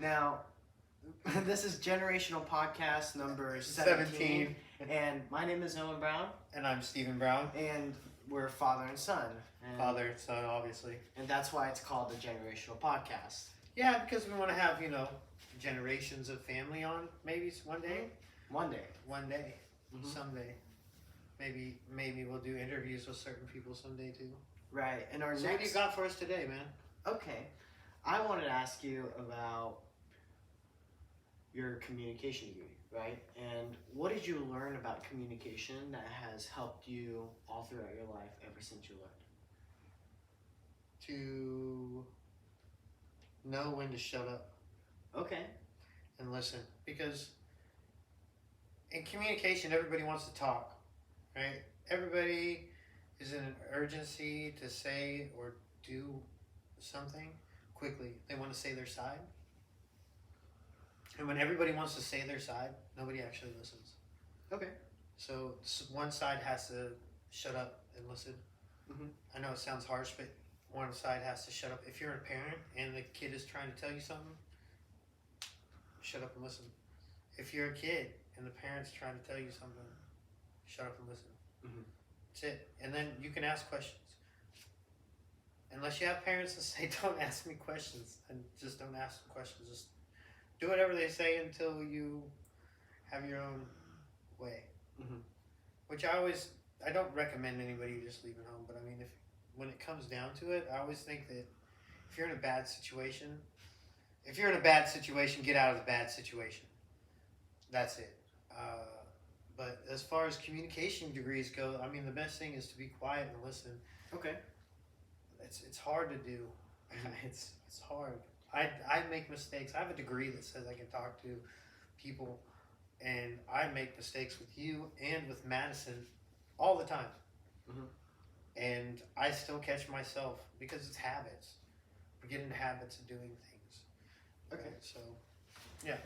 Now, this is Generational Podcast number 17. And my name is Nolan Brown. And I'm Stephen Brown. And we're father and son. Father and son, obviously. And that's why it's called the Generational Podcast. Yeah, because we want to have, generations of family on, maybe one day. One day. Mm-hmm. Someday. Maybe we'll do interviews with certain people someday too. Right. And what do you got for us today, man? Okay. I wanted to ask you about your communication degree, right? And what did you learn about communication that has helped you all throughout your life ever since you learned? To know when to shut up. Okay. And listen. Because in communication, everybody wants to talk, right? Everybody is in an urgency to say or do something quickly. They want to say their side. And when everybody wants to say their side, nobody actually listens. Okay. So one side has to shut up and listen. Mm-hmm. I know it sounds harsh, but one side has to shut up. If you're a parent and the kid is trying to tell you something, shut up and listen. If you're a kid and the parent's trying to tell you something, shut up and listen. Mm-hmm. That's it. And then you can ask questions. Unless you have parents that say, don't ask me questions, and just don't ask them questions. Just do whatever they say until you have your own way. Mm-hmm. Which I don't recommend anybody just leaving home, but I mean, when it comes down to it, I always think that if you're in a bad situation, get out of the bad situation. That's it. But as far as communication degrees go, I mean, the best thing is to be quiet and listen. Okay. It's hard to do. It's hard. I make mistakes. I have a degree that says I can talk to people, and I make mistakes with you and with Madison all the time. Mm-hmm. And I still catch myself because it's habits. We get into habits of doing things. Okay. Right? So, yeah.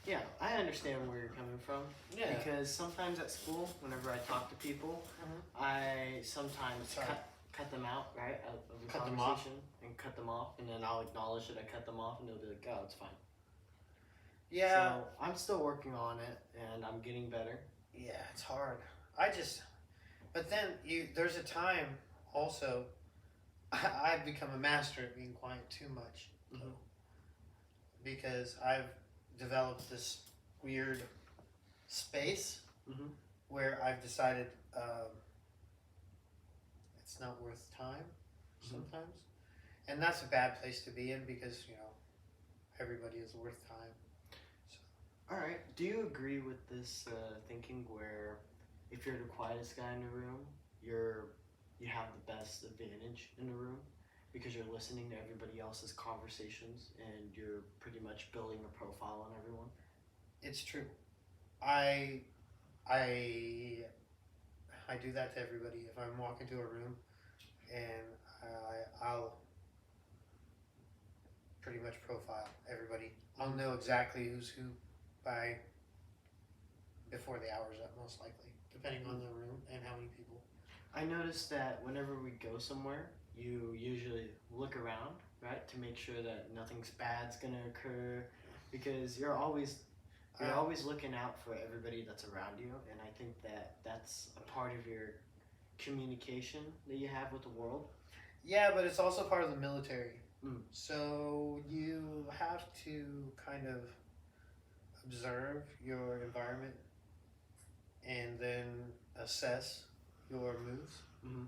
Yeah, I understand where you're coming from. Yeah. Because sometimes at school, whenever I talk to people, Mm-hmm. I sometimes cut them out, right, out of the conversation and cut them off, and then I'll acknowledge that I cut them off, and they'll be like, "Oh, it's fine." Yeah. So I'm still working on it, and I'm getting better. Yeah, it's hard. But then there's a time also. I've become a master at being quiet too much, Mm-hmm. because I've developed this weird space Mm-hmm. where I've decided it's not worth time sometimes, and that's a bad place to be in because everybody is worth time. So. All right. Do you agree with this thinking where if you're the quietest guy in the room, you have the best advantage in the room because you're listening to everybody else's conversations and you're pretty much building a profile on everyone? It's true. I do that to everybody. If I'm walking to a room and I'll pretty much profile everybody. I'll know exactly who's who before the hour's up, most likely, depending on the room and how many people. I noticed that whenever we go somewhere, you usually look around, right, to make sure that nothing's bad's gonna occur, because you're always looking out for everybody that's around you, and I think that that's a part of your communication that you have with the world. Yeah, but it's also part of the military. Mm. So you have to kind of observe your environment and then assess your moves. Mm-hmm.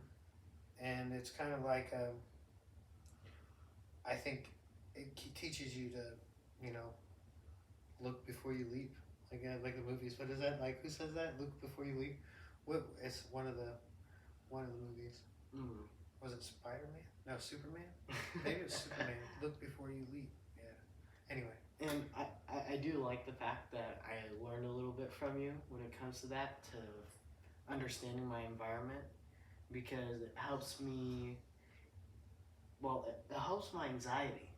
And it's kind of like, I think it teaches you to, look before you leap. Like the movies. What is that? Like, who says that? Look before you leap. It's one of the movies. Mm. Was it Spider-Man? No, Superman. Maybe it was Superman. Look before you leap. Yeah. Anyway. And I do like the fact that I learned a little bit from you when it comes to that, to understanding my environment, because it helps me, it helps my anxiety,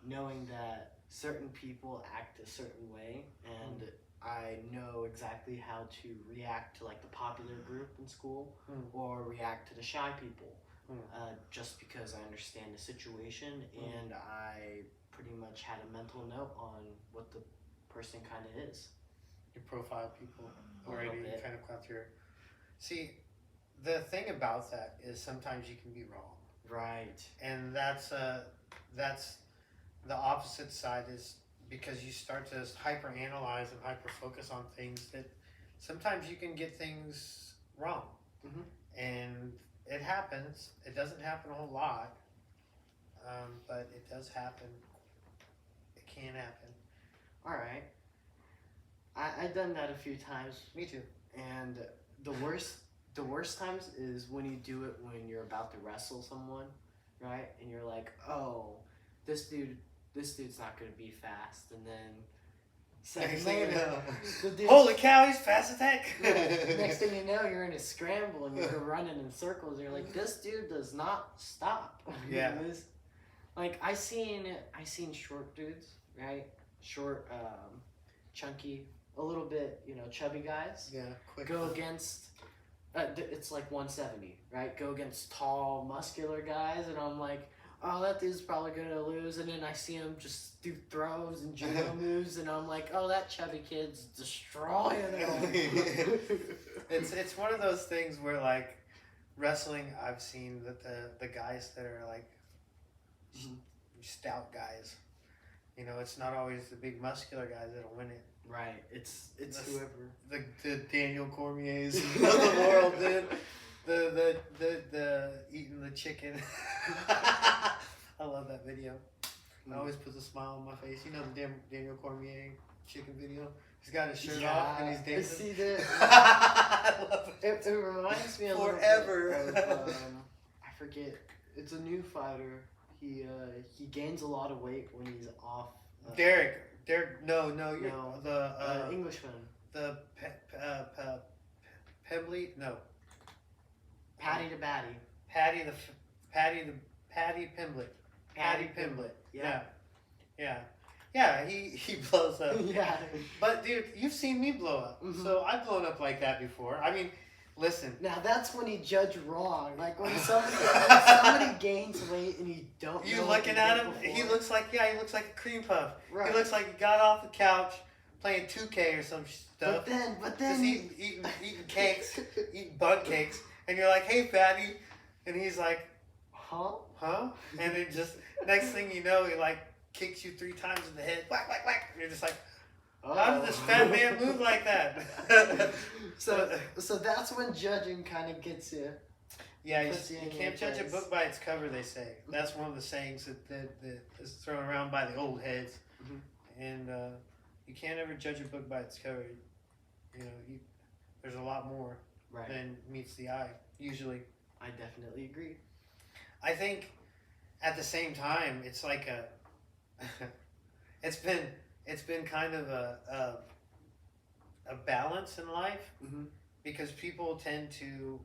knowing that certain people act a certain way, and I know exactly how to react to like the popular group in school, or react to the shy people, just because I understand the situation and I pretty much had a mental note on what the person kind of is. You profile people A already. little You bit. kind of gone through. See, the thing about that is sometimes you can be wrong, Right. and that's the opposite side is because you start to hyper analyze and hyper focus on things that sometimes you can get things wrong, Mhm. and it happens. It doesn't happen a whole lot, but it does happen. It can happen. All right. I've done that a few times, Me too. and the worst times is when you do it when you're about to wrestle someone, right? And you're like, oh, this dude's not gonna be fast, and then second Next thing you later, know, the dude's holy cow, he's fast as heck. next thing you know, you're in a scramble and you're running in circles. And you're like, this dude does not stop. Yeah. Like I seen short dudes, right? Short, chunky, a little bit, chubby guys Yeah, quick. go against. It's like 170, right? Go against tall, muscular guys, and I'm like, oh, that dude's probably gonna lose. And then I see him just do throws and judo moves, and I'm like, oh, that chubby kid's destroying him. It's one of those things where like wrestling, I've seen that the guys that are like stout guys, it's not always the big muscular guys that'll win it. Right. It's That's- whoever. The Daniel Cormiers of the world, dude. The eating the chicken. I love that video. It always puts a smile on my face. You know the Daniel Cormier chicken video? He's got his shirt off and he's dancing. I see that. I love it. It reminds me a Forever. little bit of, I forget. It's a new fighter. He gains a lot of weight when he's off. Derek, no, you're No. the Englishman. the Pembley, no, Patty to Batty. Patty Pimblett. Patty Pimblett. Yeah. He blows up. Yeah. But dude, you've seen me blow up, Mhm. so I've blown up like that before. I mean, listen. Now that's when you judge wrong. Like when somebody gains weight and you don't. You know what looking they at did him? He before. looks like a cream puff. Right. He looks like he got off the couch playing 2K or some stuff. But Just then eating cakes, eating bun cakes, and you're like, "Hey, fatty," and he's like, huh? And it just next thing you know, he like kicks you 3 times in the head, whack, whack, whack. And you're just like, how did this fat man move like that? So that's when judging kind of gets you. Yeah, Puts you you in can't your judge a place. book by its cover, they say. That's one of the sayings that is thrown around by the old heads. Mhm. And you can't ever judge a book by its cover. There's a lot more Right. than meets the eye, usually. I definitely agree. I think at the same time, it's like it's been kind of a balance in life Mm-hmm. because people tend to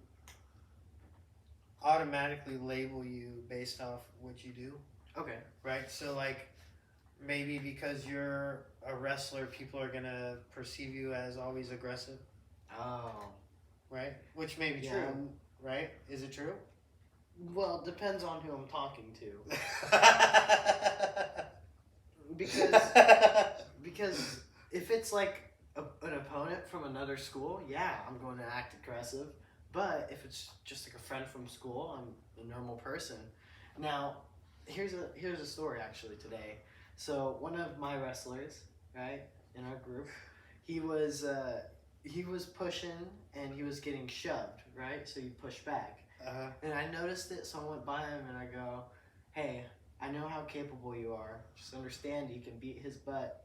automatically label you based off what you do, Okay. right? So like maybe because you're a wrestler, people are gonna perceive you as always aggressive, Oh. right? Which may be Yeah. true, right? Is it true? Well, it depends on who I'm talking to. Because if it's like an opponent from another school, yeah, I'm going to act aggressive. But if it's just like a friend from school, I'm a normal person. Now, here's a story actually today. So one of my wrestlers, right, in our group, he was pushing and he was getting shoved, right? So you push back. And I noticed it, so I went by him and I go, hey, I know how capable you are. Just understand you can beat his butt.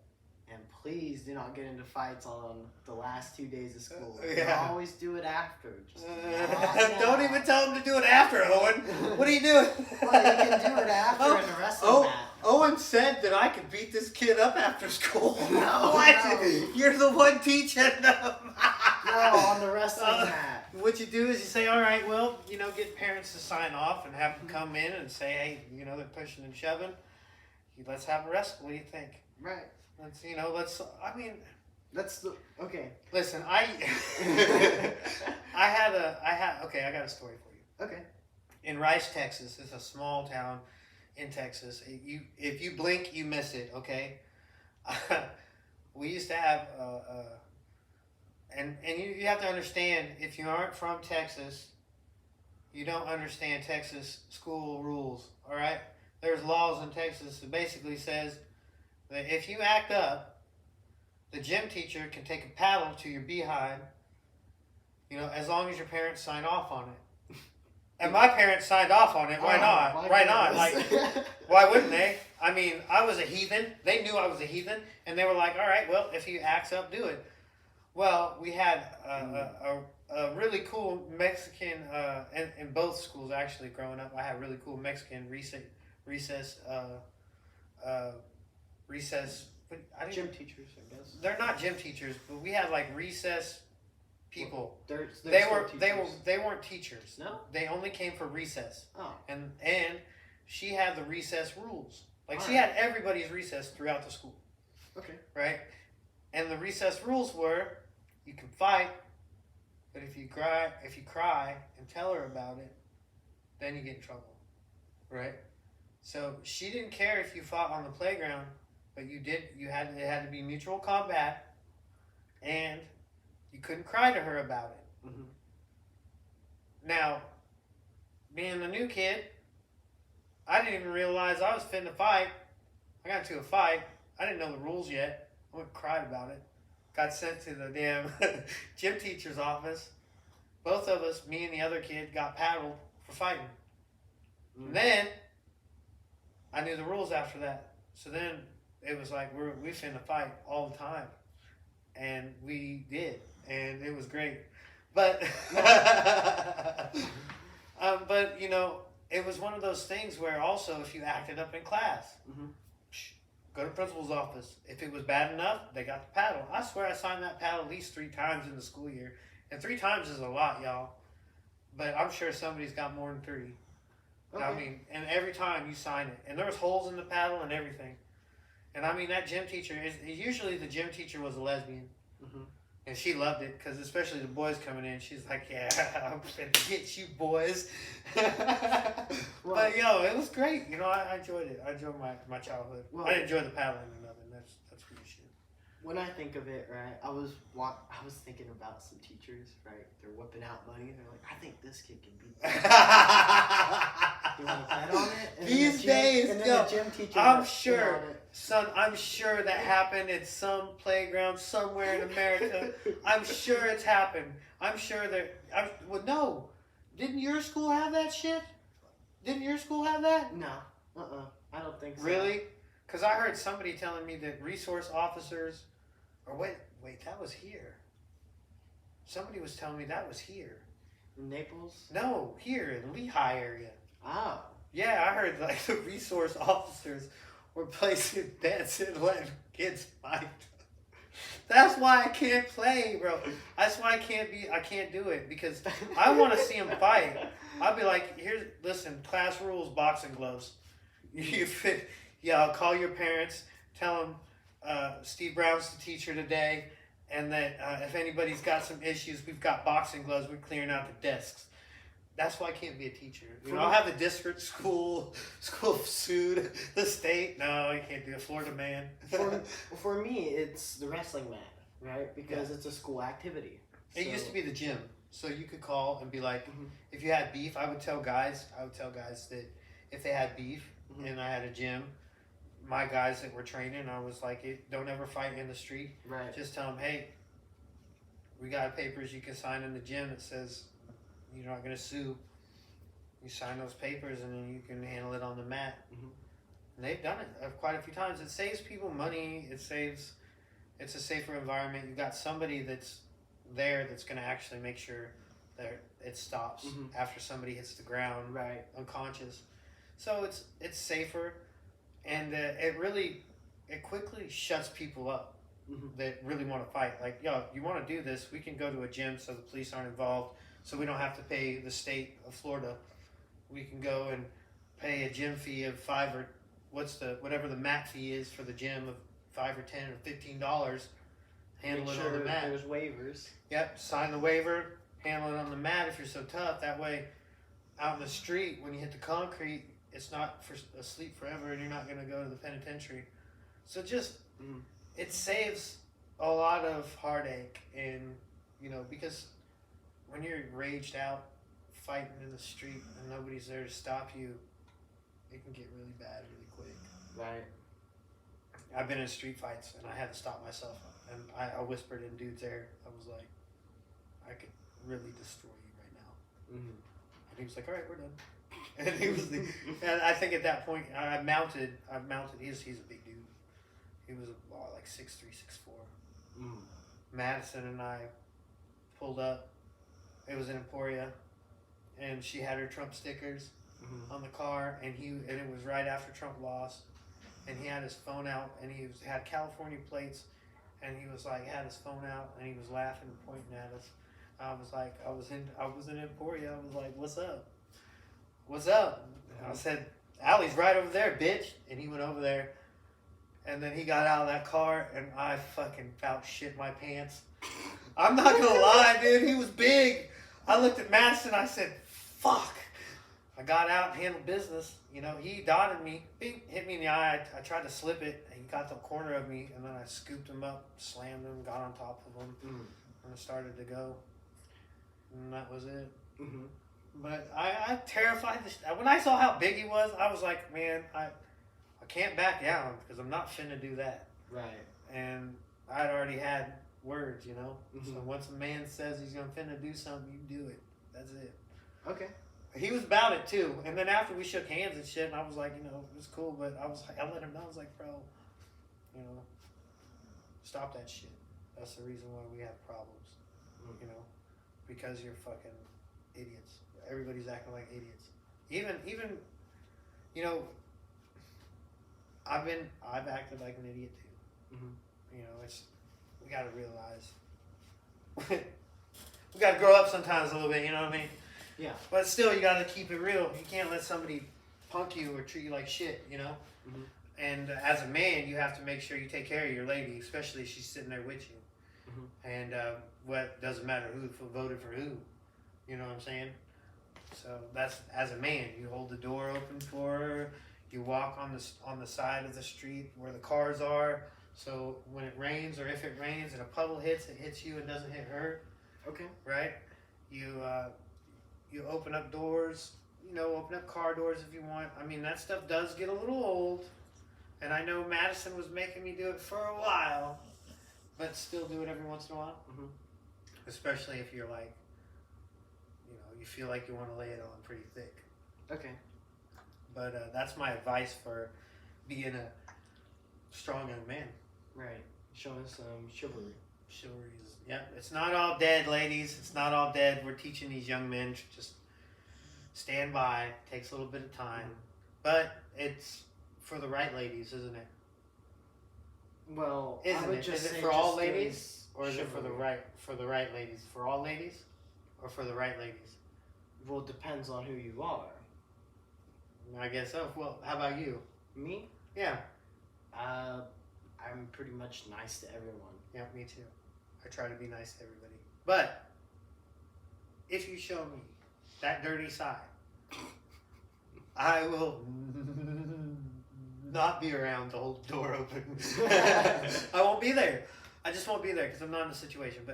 And please do not get into fights on the last 2 days of school. Yeah. You always do it after. Just Don't even tell him to do it after, Owen. What are you doing? Well, you can do it after in a wrestling match. Owen said that I could beat this kid up after school. No, What? no. You're the one teaching him. No, on the wrestling mat. What you do is you say, all right, well, get parents to sign off and have them come in and say, hey, they're pushing and shoving. Let's have a wrestle. What do you think? Right. That's the, okay. Listen, I got a story for you. Okay. In Rice, Texas, it's a small town in Texas. If you blink, you miss it. Okay. We used to have, and you have to understand, if you aren't from Texas, you don't understand Texas school rules. All right. There's laws in Texas that basically says that if you act up, the gym teacher can take a paddle to your behind, as long as your parents sign off on it. And my parents signed off on it. Why not? Why not? Like, why wouldn't they? I mean, I was a heathen. They knew I was a heathen. And they were like, all right, well, if he acts up, do it. Well, we had a really cool Mexican, in both schools, actually, growing up. I had really cool Mexican recess. Gym teachers, I guess. They're not gym teachers, but we had like recess people. They're they weren't teachers. No, they only came for recess. Oh, and she had the recess rules. Like, she right. had everybody's recess throughout the school. Okay. Right, and the recess rules were, you can fight, but if you cry and tell her about it, then you get in trouble. Right. So she didn't care if you fought on the playground, but it had to be mutual combat, and you couldn't cry to her about it. Mm-hmm. Now, being the new kid, I didn't even realize I was finna fight. I got into a fight. I didn't know the rules yet. I went and cried about it. Got sent to the damn gym teacher's office. Both of us, me and the other kid, got paddled for fighting. Mm-hmm. And then I knew the rules after that. So then it was like we finna fight all the time. And we did. And it was great. But but it was one of those things where also, if you acted up in class, mm-hmm. Go to principal's office. If it was bad enough, they got the paddle. I swear I signed that paddle at least 3 times in the school year. And 3 times is a lot, y'all. But I'm sure somebody's got more than 3. Okay. I mean, and every time you sign it. And there was holes in the paddle and everything. And I mean, that gym teacher, usually the gym teacher was a lesbian. Mm-hmm. And she loved it, because especially the boys coming in, she's like, yeah, I'm finna get you boys. Well, but, it was great. I enjoyed it. I enjoyed my childhood. Well, I didn't enjoy the paddling or nothing. That's good shit. When I think of it, right, I was thinking about some teachers, right? They're whipping out money. They're like, I think this kid can beat that. You want to bet on it? And These days, the gym teacher, I'm sure, son, I'm sure that happened at some playground somewhere in America. I'm sure it's happened. I'm sure that. Well, no. Didn't your school have that shit? Didn't your school have that? No. I don't think so. Really? Because I heard somebody telling me that resource officers. Or wait, that was here. Somebody was telling me that was here. In Naples? No, here in Lehigh area. Oh. Yeah, I heard like the resource officers were placing bets and letting kids fight. That's why I can't play, bro. That's why I can't do it, because I want to see them fight. I'll be like, listen, class rules, boxing gloves. I'll call your parents, tell them Steve Brown's the teacher today, and that if anybody's got some issues, we've got boxing gloves, we're clearing out the desks. That's why I can't be a teacher. I'll have the district school sued the state. No, I can't do it. Florida man. For me, it's the wrestling mat, right? Because it's a school activity. It used to be the gym. So you could call and be like, mm-hmm. If you had beef, I would tell guys that if they had beef, mm-hmm. and I had a gym, my guys that were training, I was like, don't ever fight in the street. Right. Just tell them, hey, we got papers you can sign in the gym that says you're not going to sue. You sign those papers and then you can handle it on the mat. Mm-hmm. And they've done it quite a few times. It saves people money. It's a safer environment. You got somebody that's there that's going to actually make sure that it stops, mm-hmm. after somebody hits the ground, right, unconscious. So it's safer, and it quickly shuts people up, mm-hmm. that really want to fight. Like, you want to do this? We can go to a gym so the police aren't involved. So we don't have to pay the state of Florida. We can go and pay a gym fee of $5 or whatever the mat fee is for the gym of $5 or $10 or $15. Handle it on the mat. There's waivers. Yep, sign the waiver. Handle it on the mat if you're so tough. That way, out in the street, when you hit the concrete, it's not for asleep forever, and you're not gonna go to the penitentiary. So just it saves a lot of heartache, and because when you're raged out, fighting in the street, and nobody's there to stop you, it can get really bad really quick. Right. I've been in street fights, and I had to stop myself, and I whispered in dude's ear. I was like, I could really destroy you right now. And he was like, all right, we're done. And he was and I think at that point I mounted. He's a big dude. He was like 6'3", 6'4". Madison and I pulled up. It was in Emporia, and she had her Trump stickers on the car, and it was right after Trump lost, and he had his phone out, and had California plates, and he was like had his phone out, and he was laughing and pointing at us. I was like, I was in Emporia. I was like, what's up? What's up? I said, Allie's right over there, bitch. And he went over there. And then he got out of that car, and I fucking about shit my pants. I'm not going to lie, dude. He was big. I looked at Madison. I said, fuck. I got out and handled business. He dotted me. Bing, hit me in the eye. I tried to slip it. And he got the corner of me, and then I scooped him up, slammed him, got on top of him, and I started to go. And that was it. But I terrified when I saw how big he was, I was like, man, I can't back down because I'm not finna do that. Right. And I'd already had words, So once a man says he's gonna finna do something, you do it. That's it. Okay. He was about it too. And then after we shook hands and shit, and I was like, it was cool, but I let him know. I was like, bro, stop that shit. That's the reason why we have problems. Because you're fucking idiots. Everybody's acting like idiots. Even I've acted like an idiot too. We gotta realize we gotta grow up sometimes a little bit, you know what I mean? Yeah. But still, you gotta keep it real. You can't let somebody punk you or treat you like shit, And as a man, you have to make sure you take care of your lady, especially if she's sitting there with you. And what doesn't matter who voted for who, you know what I'm saying? So that's as a man, you hold the door open for her. You walk on the side of the street where the cars are. So when it rains, or if it rains and a puddle hits, it hits you and doesn't hit her. Okay. Right? You open up doors. Open up car doors if you want. I mean, that stuff does get a little old. And I know Madison was making me do it for a while. But still do it every once in a while. Especially if you're like, you feel like you want to lay it on pretty thick. Okay. But that's my advice for being a strong young man. Right. Showing some chivalry. Chivalry is, it's not all dead, ladies. It's not all dead. We're teaching these young men to just stand by. Takes a little bit of time. But it's for the right ladies, isn't it? Well, isn't I would it? just Is it say for all just ladies, or is it chivalry. for the right ladies? For all ladies, or for the right ladies? Well, it depends on who you are. I guess so. Well, how about you? Me? Yeah. I'm pretty much nice to everyone. Yeah, me too. I try to be nice to everybody. But if you show me that dirty side, I will not be around to hold the door open. I won't be there. I just won't be there because I'm not in a situation.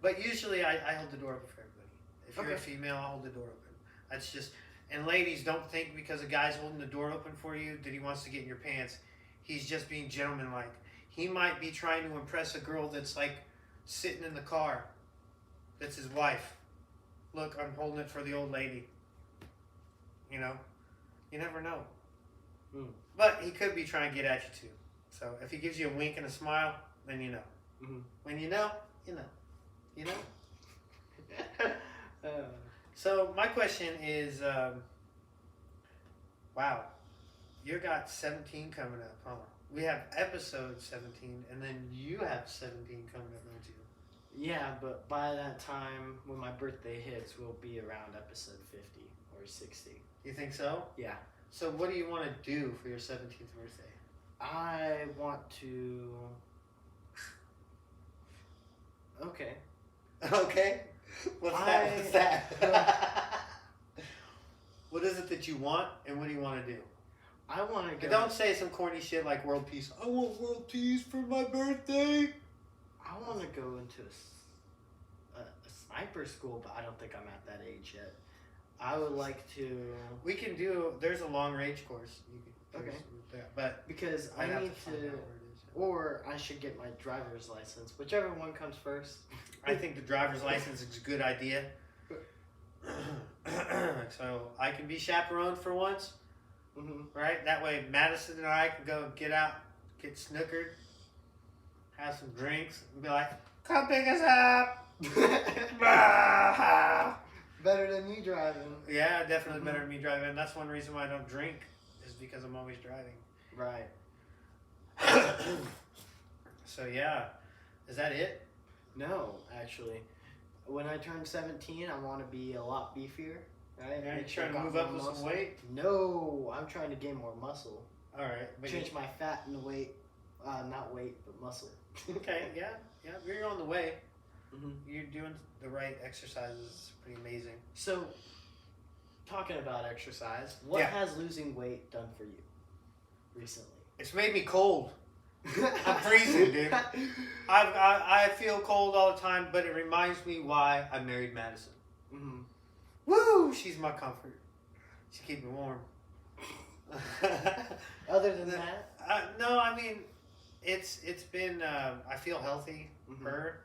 But usually I hold the door open for everybody. If you're a female, I'll hold the door open. That's just. And ladies, don't think because a guy's holding the door open for you that he wants to get in your pants. He's just being gentlemanlike. He might be trying to impress a girl that's like sitting in the car. That's his wife. Look, I'm holding it for the old lady. You never know. But he could be trying to get at you too. So if he gives you a wink and a smile, then you know. When you know, you know. You know? So my question is, wow, you got 17 coming up, huh? We have episode 17, and then you have 17 coming up, don't you? Yeah, but by that time, when my birthday hits, we'll be around episode 50 or 60. You think so? Yeah. So what do you want to do for your 17th birthday? I want to... Okay. Okay. What's that? What is it that you want, and what do you want to do? I want to And go. don't say some corny shit like world peace. I want world peace for my birthday. I want to go into a sniper school, but I don't think I'm at that age yet. I would like to. We can do. There's a long range course. You can, Okay. But Because I I'd have need find out to, where it is. or I should get my driver's license, whichever one comes first. I think the driver's license is a good idea. So I can be chaperoned for once, right? That way Madison and I can go get out, get snookered, have some drinks, and be like, come pick us up. Better than me driving. Yeah, definitely better than me driving. That's one reason why I don't drink, is because I'm always driving. Right. So yeah, is that it? No, actually. When I turn 17, I want to be a lot beefier. Right? Yeah, you Make sure I trying to got move up more with some muscle. weight? No, I'm trying to gain more muscle. All right, but Change my fat into weight. Not weight, but muscle. okay, yeah, you're on the way. Mm-hmm. You're doing the right exercises. It's pretty amazing. So, talking about exercise, what has losing weight done for you recently? It's made me cold. I'm freezing, dude. I feel cold all the time, but it reminds me why I married Madison. Mm-hmm. Woo! She's my comfort. She keeps me warm. Other than that? No, I mean, it's been. I feel healthy. Mm-hmm. Her.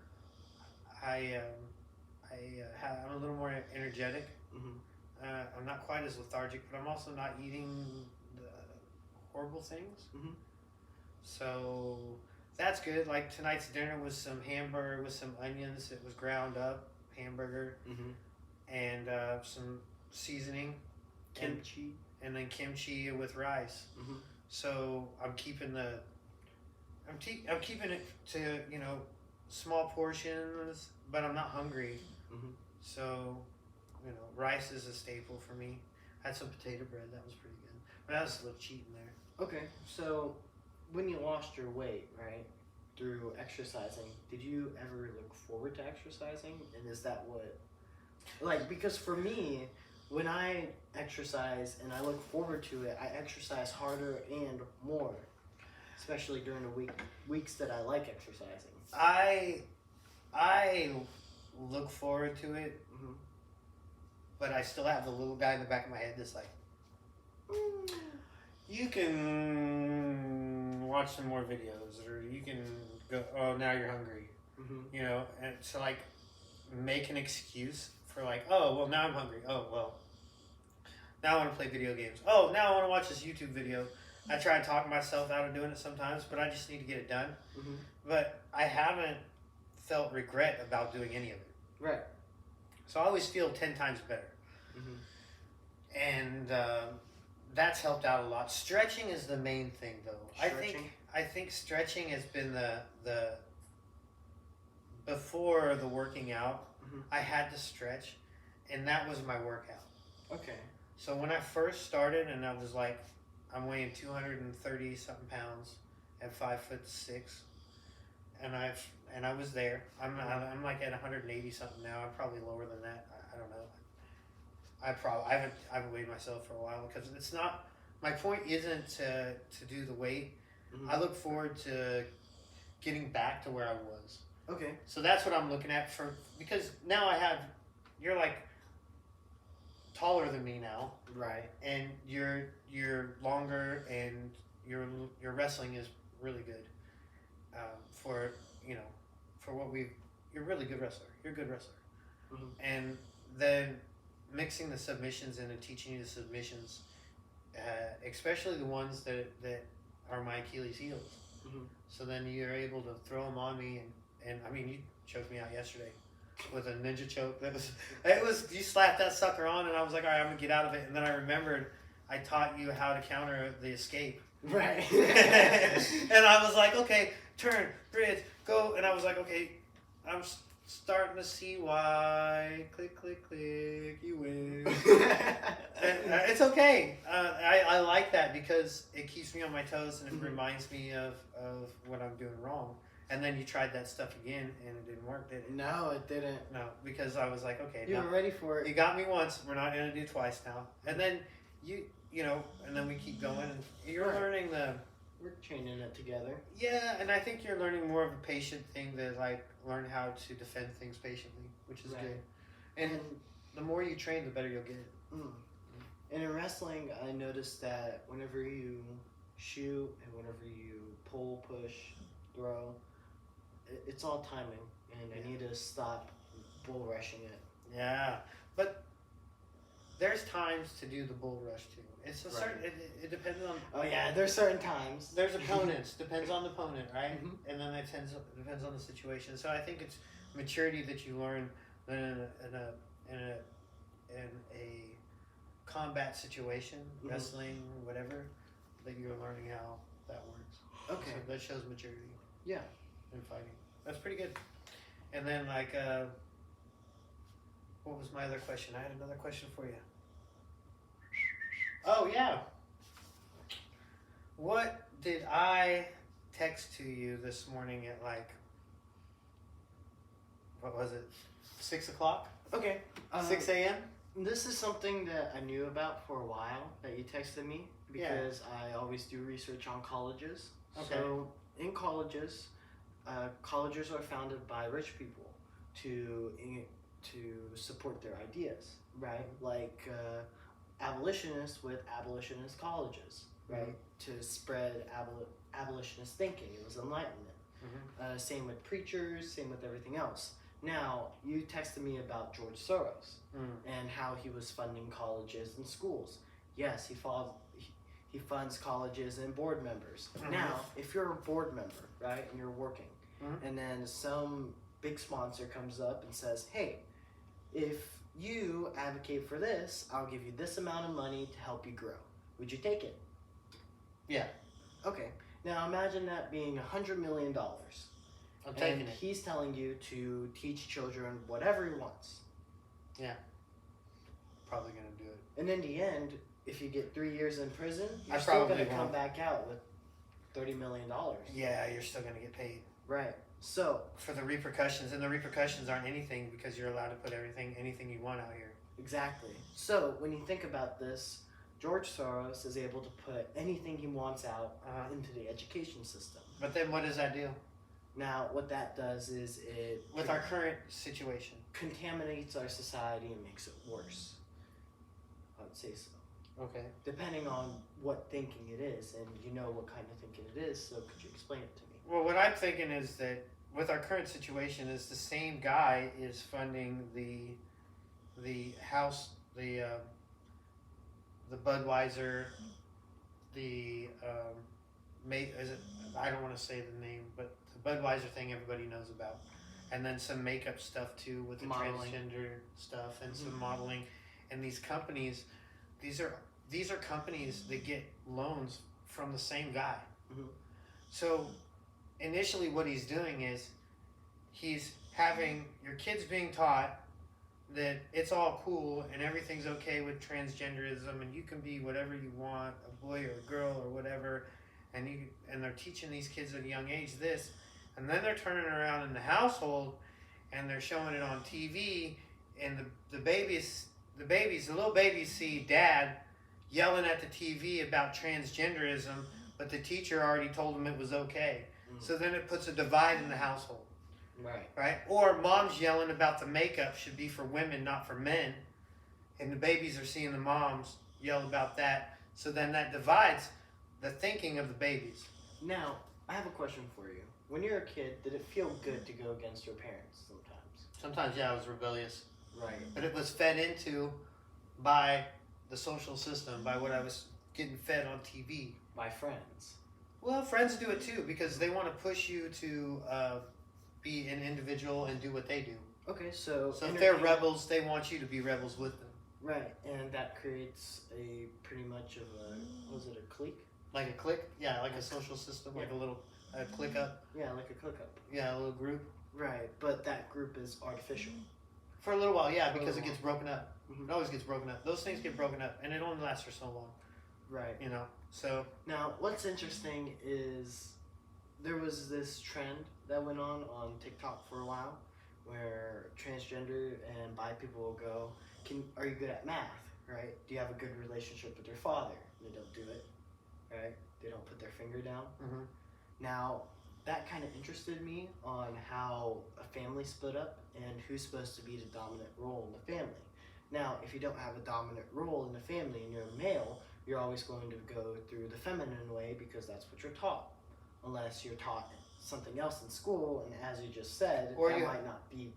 I'm a little more energetic. Mm-hmm. I'm not quite as lethargic, but I'm also not eating the horrible things. Mm-hmm. So that's good. Like tonight's dinner was some hamburger with some onions. It was ground up hamburger Mm-hmm. and some seasoning, Kimchi. and then kimchi with rice. Mm-hmm. So I'm keeping I'm keeping it to small portions, but I'm not hungry. Mm-hmm. So rice is a staple for me. I had some potato bread. That was pretty good, but that was a little cheat in there. Okay, so when you lost your weight, right, through exercising, did you ever look forward to exercising? And is that what, because for me, when I exercise and I look forward to it, I exercise harder and more, especially during the weeks that I like exercising. I look forward to it, Mm-hmm. but I still have the little guy in the back of my head that's like, you can watch some more videos, or you can go, oh, now you're hungry. Mm-hmm. And to make an excuse for oh, well, now I'm hungry. Oh, well, now I want to play video games. Oh, now I want to watch this YouTube video. I try to talk myself out of doing it sometimes, but I just need to get it done. Mm-hmm. But I haven't felt regret about doing any of it. Right. So I always feel 10 times better. Mm-hmm. And that's helped out a lot. Stretching is the main thing, though. Stretching? I think stretching has been the before the working out. Mm-hmm. I had to stretch, and that was my workout. Okay. So when I first started, and I was I'm weighing 230 something pounds at 5'6", and I was there. I'm at 180 something now. I'm probably lower than that. I don't know. I haven't weighed myself for a while, because it's not. My point isn't to do the weight. Mm-hmm. I look forward to getting back to where I was. Okay. So that's what I'm looking at because now you're taller than me now, Right. and you're longer, and your wrestling is really good. For what you're a really good wrestler. You're a good wrestler. Mm-hmm. And then mixing the submissions in and teaching you the submissions, especially the ones that are my Achilles heels. Mm-hmm. So then you're able to throw them on me, and I mean, you choked me out yesterday with a ninja choke. You slapped that sucker on, and I was like, all right, I'm gonna get out of it. And then I remembered I taught you how to counter the escape. Right. And I was like, okay, turn, bridge, go. And I was like, okay, I'm starting to see why. Click, click, click, you win. It's okay. I like that, because it keeps me on my toes, and it reminds me of what I'm doing wrong. And then you tried that stuff again, and it didn't work, did it? No, it didn't. No, because I was like, okay, You now, were ready for it. you got me once. We're not gonna do twice now. And then and then we keep going, and you're Right. learning the. We're chaining it together. Yeah, and I think you're learning more of a patient thing to like learn how to defend things patiently, which is Right. good. And the more you train, the better you'll get. Mm. And in wrestling, I noticed that whenever you shoot and whenever you pull, push, throw, it's all timing, and I need to stop bull rushing it. Yeah, but there's times to do the bull rush too. It's a Right. certain. It depends on. Oh yeah, there's certain times. There's opponents. Depends on the opponent, right? Mhm. And then it depends on the situation. So I think it's maturity that you learn in a combat situation, Mhm. wrestling, whatever, that you're learning how that works. Okay. So that shows maturity. Yeah. In fighting. That's pretty good. And then what was my other question? I had another question for you. Oh yeah. What did I text to you this morning at what was it? 6 o'clock? Okay. 6 a.m.? This is something that I knew about for a while that you texted me because I always do research on colleges. Okay. So in colleges, colleges are founded by rich people to support their ideas, right? Like abolitionists with abolitionist colleges, right? To spread abolitionist thinking. It was enlightenment. Mm-hmm. Same with preachers, same with everything else. Now, you texted me about George Soros and how he was funding colleges and schools. Yes, he funds colleges and board members. Mhm. Now, if you're a board member, right, and you're working, Mhm. and then some big sponsor comes up and says, hey, if you advocate for this, I'll give you this amount of money to help you grow. Would you take it? Yeah. Okay. Now, imagine that being $100 million. I'm taking And it. he's telling you to teach children whatever he wants. Probably going to do it. And in the end, if you get 3 years in prison, you're I still probably going to come won't. back out with $30 million. Yeah, you're still going to get paid. Right. So, For the repercussions, and the repercussions aren't anything because you're allowed to put anything you want out here. exactly. So, when you think about this, George Soros is able to put anything he wants out into the education system. But then what does that do? Now, what that does is it With our current situation. contaminates our society and makes it worse. I would say so. Okay. Depending on what thinking it is, and you know what kind of thinking it is, so could you explain it to me? Well, what I'm thinking is that with our current situation is the same guy is funding the house, the Budweiser, the I don't want to say the name, but the Budweiser thing everybody knows about, and then some makeup stuff too with the Modeling. transgender stuff and some modeling, and these companies, these are companies that get loans from the same guy. Mhm. So initially what he's doing is he's having your kids being taught that it's all cool and everything's okay with transgenderism and you can be whatever you want, a boy or a girl or whatever, and they're teaching these kids at a young age this, and then they're turning around in the household and they're showing it on TV, and the little babies see dad yelling at the TV about transgenderism, but the teacher already told them it was okay. So then it puts a divide in the household. Right? Or mom's yelling about the makeup should be for women, not for men. And the babies are seeing the moms yell about that. So then that divides the thinking of the babies. Now, I have a question for you. When you're a kid, did it feel good to go against your parents sometimes? Sometimes, yeah, I was rebellious. Right. But it was fed into by the social system, by what I was getting fed on TV. My friends. Well, friends do it too because they want to push you to be an individual and do what they do. Okay, so if they're rebels, they want you to be rebels with them. Right, and that creates a pretty much of a, was it a clique? Like a clique? Yeah, like a social system, like a little clique up. Yeah, like a clique up. Yeah, a little group. Right, but that group is artificial. For a little while, yeah, because it gets broken up. Mhm. It always gets broken up. Those things get broken up, and it only lasts for so long. Right. You know, so. Now, what's interesting is there was this trend that went on TikTok for a while, where transgender and bi people will go, are you good at math? Right? Do you have a good relationship with your father? They don't do it. Right? They don't put their finger down. Mm-hmm. Now, that kind of interested me on how a family split up and who's supposed to be the dominant role in the family. Now, if you don't have a dominant role in the family and you're a male, you're always going to go through the feminine way because that's what you're taught. Unless you're taught something else in school, and as you just said, Or that you- might not be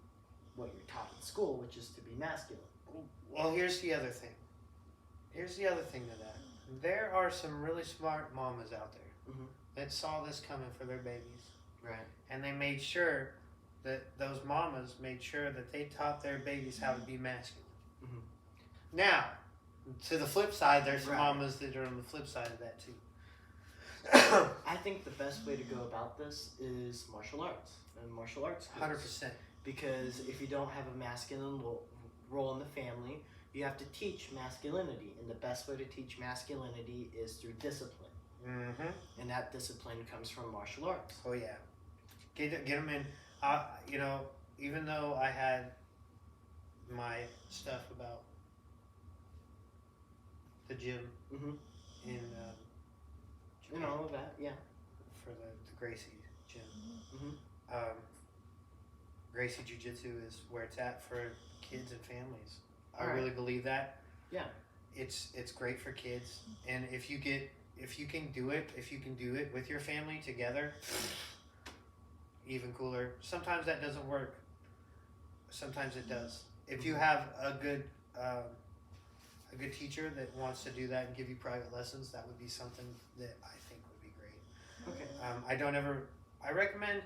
what you're taught in school, which is to be masculine. Well, here's the other thing. Here's the other thing to that. There are some really smart mamas out there Mhm. that saw this coming for their babies. Right. And they made sure that those mamas made sure that they taught their babies how to be masculine. Mhm. Now, to the flip side, there's some Right. mamas that are on the flip side of that too. I think the best way to go about this is martial arts and martial arts schools. 100%. Because if you don't have a masculine role in the family, you have to teach masculinity. And the best way to teach masculinity is through discipline. Mm-hmm. And that discipline comes from martial arts. Oh yeah, get them in. You know, even though I had my stuff about the gym Mm-hmm. in And all of that, yeah. for the Gracie gym, Mm-hmm. Gracie Jiu Jitsu is where it's at for kids and families. I All right. really believe that. Yeah. It's great for kids, and if you can do it with your family together, even cooler. Sometimes that doesn't work. Sometimes it does. If you have a good teacher that wants to do that and give you private lessons, that would be something that I think would be great. Okay. I recommend,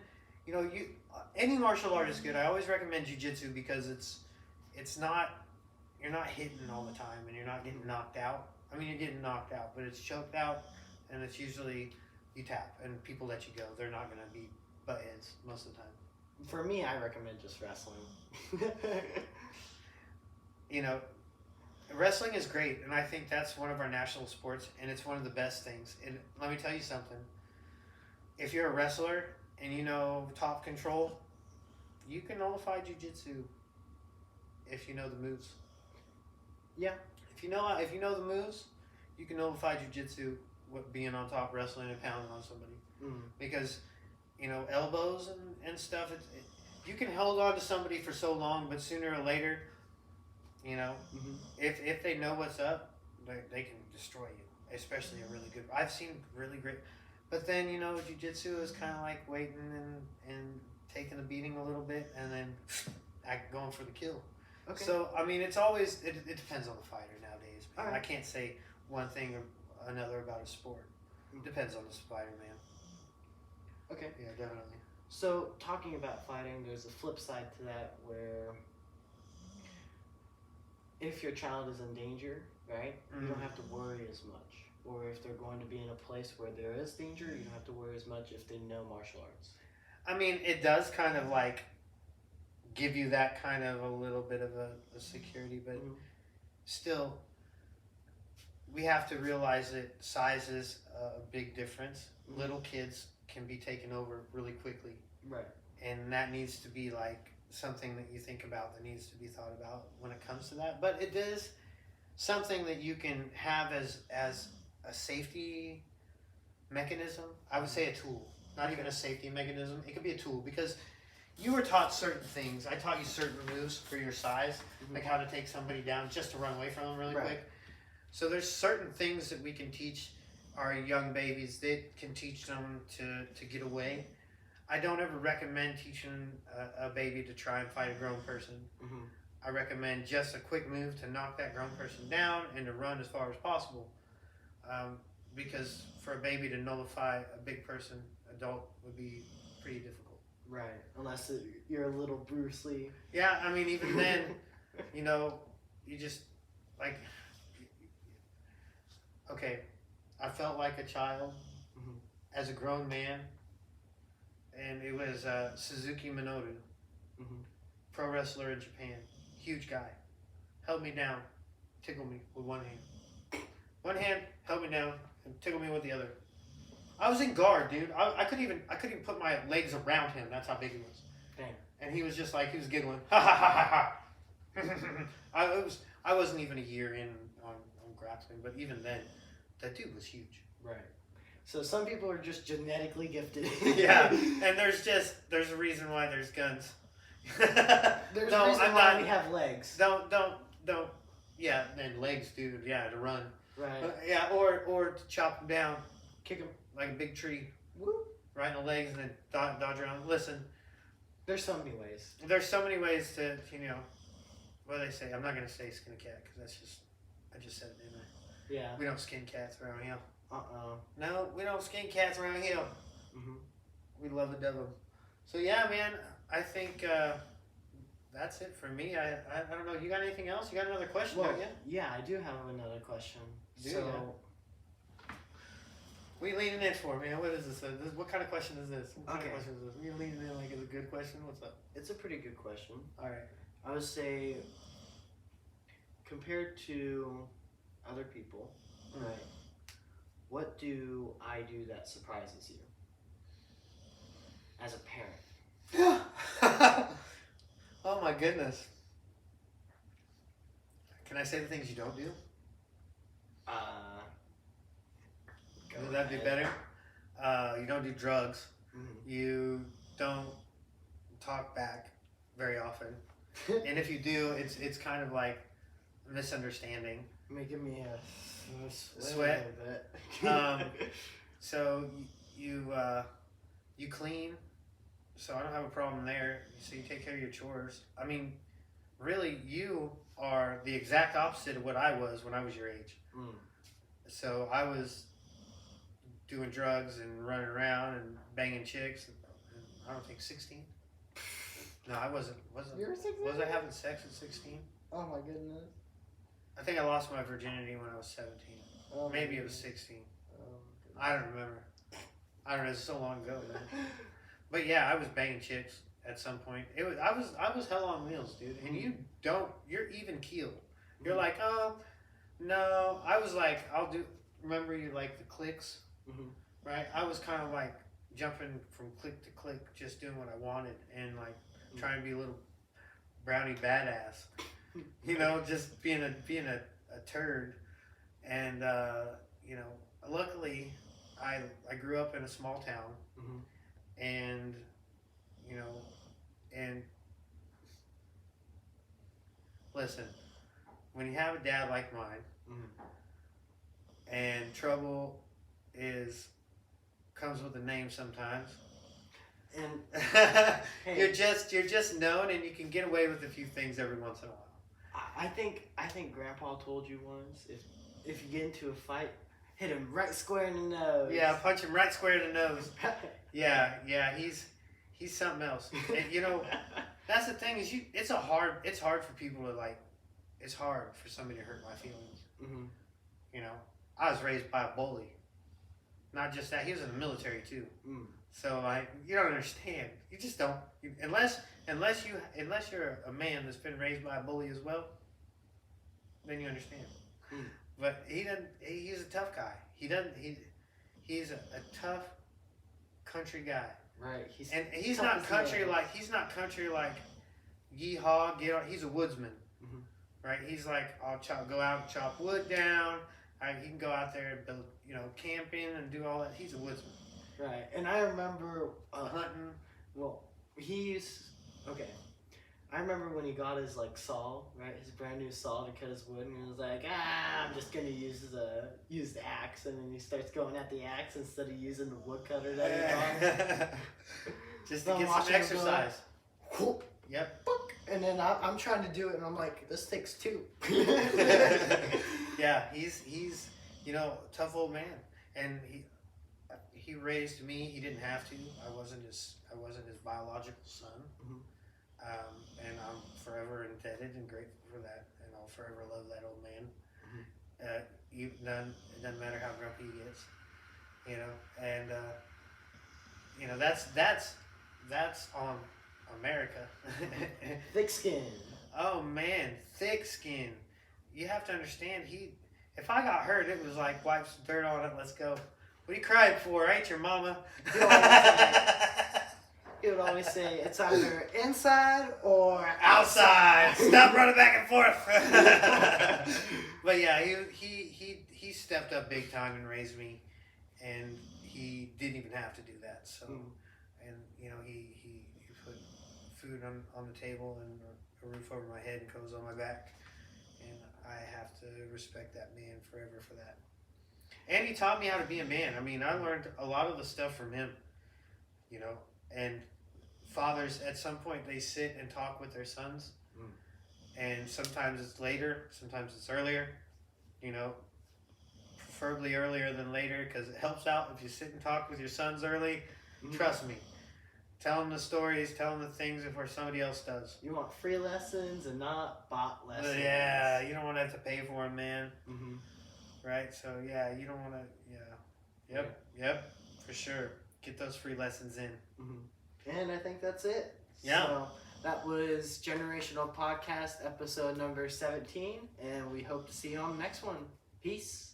any martial art is good. I always recommend jiu-jitsu because it's not, you're not hitting all the time and you're not getting knocked out. I mean, you're getting knocked out, but it's choked out, and it's usually you tap and people let you go. They're not going to be butt heads most of the time. For me, I recommend just wrestling. Wrestling is great, and I think that's one of our national sports, and it's one of the best things. And let me tell you something. If you're a wrestler and you know top control, you can nullify jiu-jitsu if you know the moves. Yeah. If you know the moves, you can nullify jiu-jitsu with being on top, wrestling and pounding on somebody. Mm. Because, elbows and stuff, you can hold on to somebody for so long, but sooner or later, Mm-hmm. if they know what's up, they can destroy you, especially a really good. I've seen really great, but then jiu-jitsu is kind of like waiting and taking a beating a little bit, and then going for the kill. Okay. So I mean, it's always it depends on the fighter nowadays. Man. All right. I can't say one thing or another about a sport. It depends on the fighter, man. Okay. Yeah, definitely. So, talking about fighting, there's a flip side to that where if your child is in danger, right, you don't have to worry as much. Or if they're going to be in a place where there is danger, you don't have to worry as much if they know martial arts. I mean, it does kind of like give you that kind of a little bit of a security, but still, we have to realize that size is a big difference. Little kids can be taken over really quickly. Right. And that needs to be like something that you think about, that needs to be thought about when it comes to that. But it is something that you can have as a safety mechanism. I would say a tool, not even a safety mechanism. It could be a tool because you were taught certain things. I taught you certain moves for your size, like how to take somebody down just to run away from them really quick. So there's certain things that we can teach our young babies that can teach them to get away. I don't ever recommend teaching a baby to try and fight a grown person. Mm-hmm. I recommend just a quick move to knock that grown person down and to run as far as possible. Because for a baby to nullify a big person, adult, would be pretty difficult. Right. Unless you're a little Bruce Lee. Yeah, I mean, even then, you just, like, okay, I felt like a child as a grown man. And it was Suzuki Minoru, pro wrestler in Japan, huge guy, held me down, tickled me with one hand. One hand held me down and tickled me with the other. I was in guard, dude. I couldn't even put my legs around him. That's how big he was. Dang. And he was just like, he was giggling. Ha ha ha ha ha. I wasn't even a year in on grappling, but even then, that dude was huge. Right. So some people are just genetically gifted. Yeah, and there's a reason why there's guns. There's a reason why we have legs. Don't. Yeah, and legs, dude. Yeah, to run. Right. Yeah, or to chop them down, Kick them. like a big tree, Woo. right in the legs, and then dodge around. Listen, There's so many ways. there's so many ways to, what do they say? I'm not gonna say skin a cat because I just said it, didn't I? Yeah. We don't skin cats around here. Uh-oh. No, we don't skin cats around here. Mm-hmm. We love the devil. So yeah, man, I think that's it for me. I don't know. You got anything else? You got another question? Well, Don't you? yeah, I do have another question. Do So, ya? What are you leaning in for, man? What is this? What kind of question is this? What kind Okay. of question is this? Are you leaning in like it's a good question? What's up? it's a pretty good question. All right. I would say, compared to other people, Mm. right? What do I do that surprises you as a parent? Oh my goodness. Can I say the things you don't do? Go Would that be ahead. better? You don't do drugs. Mhm. You don't talk back very often. And if you do, it's kind of like a misunderstanding. Making me Sweat. a bit. So you clean. So I don't have a problem there. So you take care of your chores. I mean, really, you are the exact opposite of what I was when I was your age. Mm. So I was doing drugs and running around and banging chicks. And I don't think 16. No, I wasn't. You were 16? Was I having sex at 16? Oh my goodness. I think I lost my virginity when I was 17. Oh my Maybe it was goodness. 16. Oh my I don't remember. I don't know. It's so long ago, man. But yeah, I was banging chicks at some point. I was hell on wheels, dude. And you're even keeled. You're like, oh no. I was like, remember you like the clicks, Mhm. right? I was kind of like jumping from click to click, just doing what I wanted, and like trying to be a little brownie badass, just being a turd. And luckily, I grew up in a small town. Mhm. And and listen, when you have a dad like mine, Mhm. and trouble comes with a name sometimes. And hey, you're just known, and you can get away with a few things every once in a while. I think Grandpa told you once, if you get into a fight, hit him right square in the nose. Yeah, punch him right square in the nose. Yeah, he's something else. And that's the thing is it's hard for people to like. It's hard for somebody to hurt my feelings. Mhm. I was raised by a bully. Not just that, he was in the military too. Mm. So you don't understand. You just don't. Unless you're a man that's been raised by a bully as well, then you understand. Mm. But he doesn't. He's a tough guy. He's a tough country guy. Right. He's tough not as country nails. like yeehaw, get on. He's a woodsman, Mhm. right? He's like, I'll go out and chop wood down. He can go out there and build, camping and do all that. He's a woodsman. Right. And I remember Hunting. well, okay. I remember when he got his saw, right? His brand new saw to cut his wood, and he was like, I'm just gonna use the axe, and then he starts going at the axe instead of using the wood cutter that he got. Just So to I'm get some watching him go, exercise. Whoop, Yep. book, and then I'm trying to do it, and I'm like, this takes two. Yeah, he's a tough old man, and he raised me. He didn't have to. I wasn't his biological son. Mhm. And I'm forever indebted and grateful for that, and I'll forever love that old man. It doesn't matter how grumpy he gets, and that's on America. Thick skin. Oh man, thick skin. You have to understand, if I got hurt, it was like wipe some dirt on it, let's go. What are you crying for? I ain't your mama. He would always say, it's either inside or Outside. Stop running back and forth. But yeah, he stepped up big time and raised me, and he didn't even have to do that. So, and you know, he put food on the table and a roof over my head and clothes on my back, and I have to respect that man forever for that. And he taught me how to be a man. I mean, I learned a lot of the stuff from him, you know, and fathers at some point they sit and talk with their sons, and sometimes it's later, sometimes it's earlier, you know, preferably earlier than later, because it helps out if you sit and talk with your sons early. Trust me, tell them the stories, tell them the things before somebody else does. You want free lessons and not bot lessons. Yeah, you don't want to have to pay for them, man. Right, so yeah, you don't want to, yep, for sure, get those free lessons in. And I think that's it. Yeah. So that was Generational Podcast episode number 17, and we hope to see you on the next one. Peace.